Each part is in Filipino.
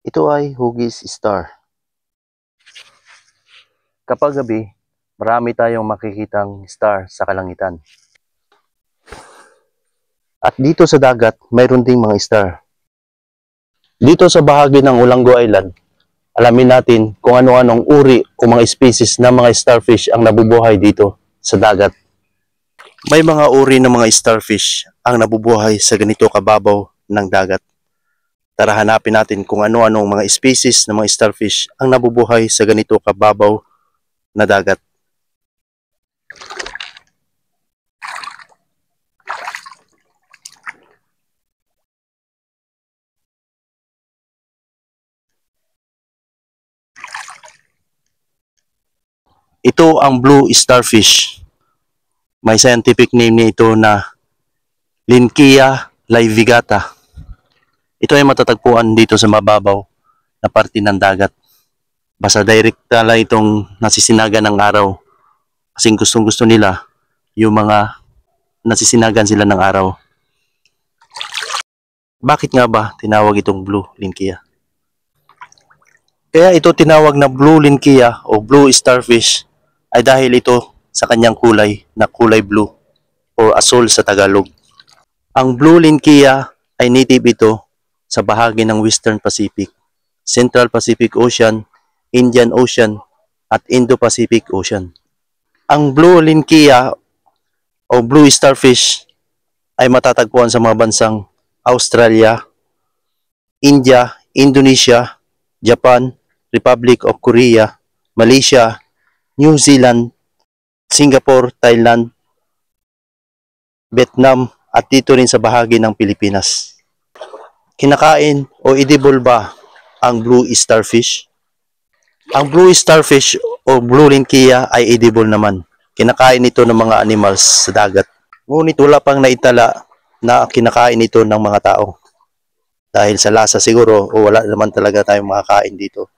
Ito ay hugis star. Kapag gabi, marami tayong makikitang star sa kalangitan. At dito sa dagat, mayroon ding mga star. Dito sa bahagi ng Olango Island, alamin natin kung ano-anong uri o mga species ng mga starfish ang nabubuhay dito sa dagat. May mga uri ng mga starfish ang nabubuhay sa ganito kababaw ng dagat. Tara hanapin natin kung ano-anong mga species ng mga starfish ang nabubuhay sa ganito kababaw na dagat. Ito ang blue starfish. May scientific name nito na Lynkeia laevigata. Ito ay matatagpuan dito sa mababaw na parte ng dagat. Basta direct lang itong nasisinagan ng araw. Kasing gustong-gusto nila yung mga nasisinagan sila ng araw. Bakit nga ba tinawag itong blue Lynkeia? Kaya ito tinawag na blue Lynkeia o blue starfish ay dahil ito sa kanyang kulay na kulay blue o asul sa Tagalog. Ang blue Lynkeia ay native ito sa bahagi ng Western Pacific, Central Pacific Ocean, Indian Ocean at Indo-Pacific Ocean. Ang blue Lynkeia o blue starfish ay matatagpuan sa mga bansang Australia, India, Indonesia, Japan, Republic of Korea, Malaysia, New Zealand, Singapore, Thailand, Vietnam at dito rin sa bahagi ng Pilipinas. Kinakain o edible ba ang blue starfish? Ang blue starfish o blue Lynkeia ay edible naman. Kinakain ito ng mga animals sa dagat. Ngunit wala pang naitala na kinakain ito ng mga tao. Dahil sa lasa siguro o wala naman talaga tayong makakain dito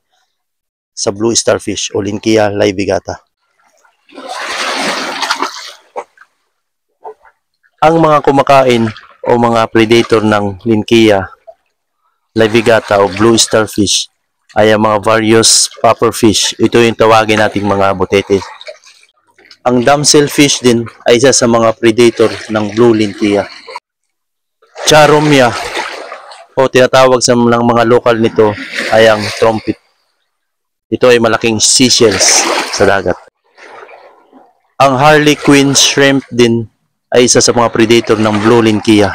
sa blue starfish o Lynkeia laevigata. Ang mga kumakain o mga predator ng Lynkeia laevigata o blue starfish ay ang mga various pufferfish. Ito yung tawagin nating mga butete. Ang damselfish din ay isa sa mga predator ng blue Lynkeia. Charomia o tinatawag sa mga lokal nito ay ang trumpet. Ito ay malaking seashells sa dagat. Ang harlequin shrimp din ay isa sa mga predator ng blue Lynkeia.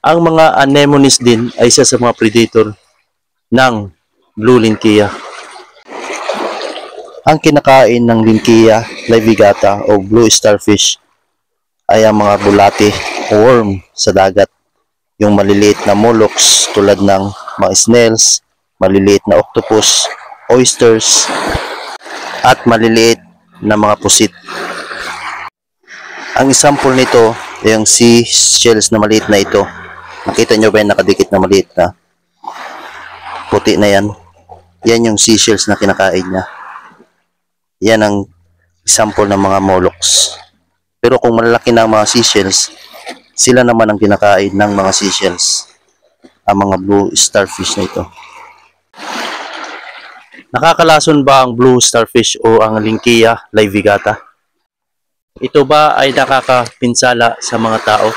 Ang mga anemones din ay isa sa mga predator ng blue Lynkeia. Ang kinakain ng Lynkeia laevigata o blue starfish ay ang mga bulate o worm sa dagat. Yung maliliit na mollusks tulad ng mga snails, maliliit na octopus, oysters, at maliliit na mga pusit. Ang example nito ay yung sea shells na maliit na ito. Nakita nyo ba yung nakadikit na maliit na puti na yan? Yan yung sea shells na kinakain niya. Yan ang example ng mga mollusks. Pero kung malalaki na ang mga sea shells, sila naman ang kinakain ng mga sea shells. Ang mga blue starfish na ito. Nakakalason ba ang blue starfish o ang Lynkeia laevigata? Ito ba ay nakakapinsala sa mga tao?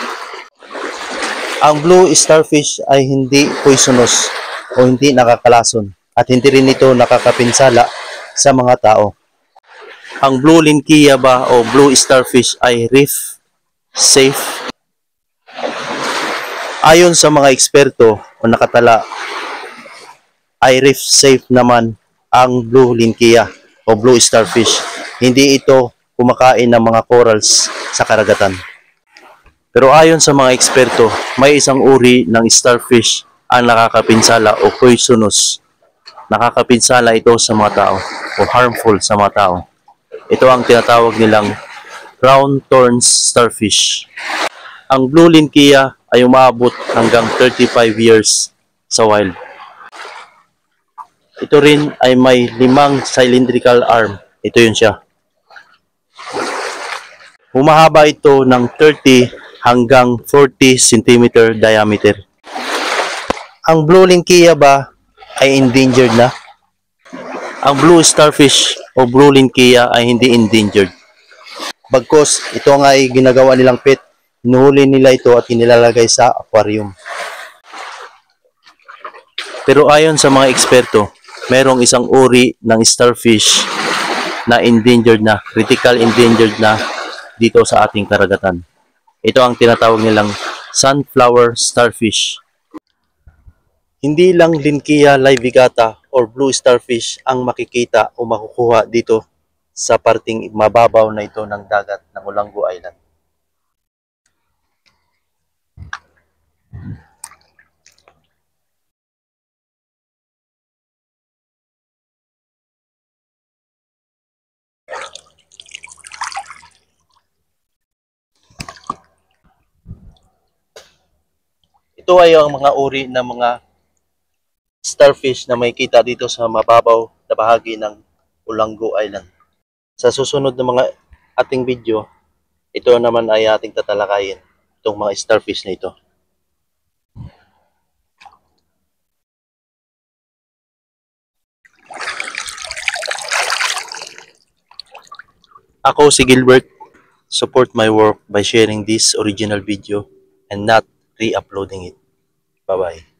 Ang blue starfish ay hindi poisonous o hindi nakakalason at hindi rin ito nakakapinsala sa mga tao. Ang blue Lynkeia ba o blue starfish ay reef safe? Ayon sa mga eksperto o nakatala, ay reef safe naman ang blue Lynkeia o blue starfish. Hindi ito kumakain ng mga corals sa karagatan. Pero ayon sa mga eksperto, may isang uri ng starfish ang nakakapinsala o poisonous. Nakakapinsala ito sa mga tao o harmful sa mga tao. Ito ang tinatawag nilang crown thorns starfish. Ang blue Lynkeia ay umaabot hanggang 35 years sa wild. Ito rin ay may 5 cylindrical arm. Ito yun siya. Humahaba ito ng 30 hanggang 40 cm diameter. Ang blue linkia ba ay endangered na? Ang blue starfish o blue linkia ay hindi endangered. Bagkus, ito nga ay ginagawa nilang pet. Hinuhuli nila ito at inilalagay sa aquarium. Pero ayon sa mga eksperto, merong isang uri ng starfish na endangered na, critical endangered na dito sa ating karagatan. Ito ang tinatawag nilang sunflower starfish. Hindi lang Linkia laevigata or blue starfish ang makikita o makukuha dito sa parting mababaw na ito ng dagat ng Olango Island. Ito ay ang mga uri ng mga starfish na makikita dito sa mababaw na bahagi ng Olango Island. Sa susunod na mga ating video, ito naman ay ating tatalakayin, itong mga starfish na ito. Ako si Gilbert. Support my work by sharing this original video and not re-uploading it. Bye-bye.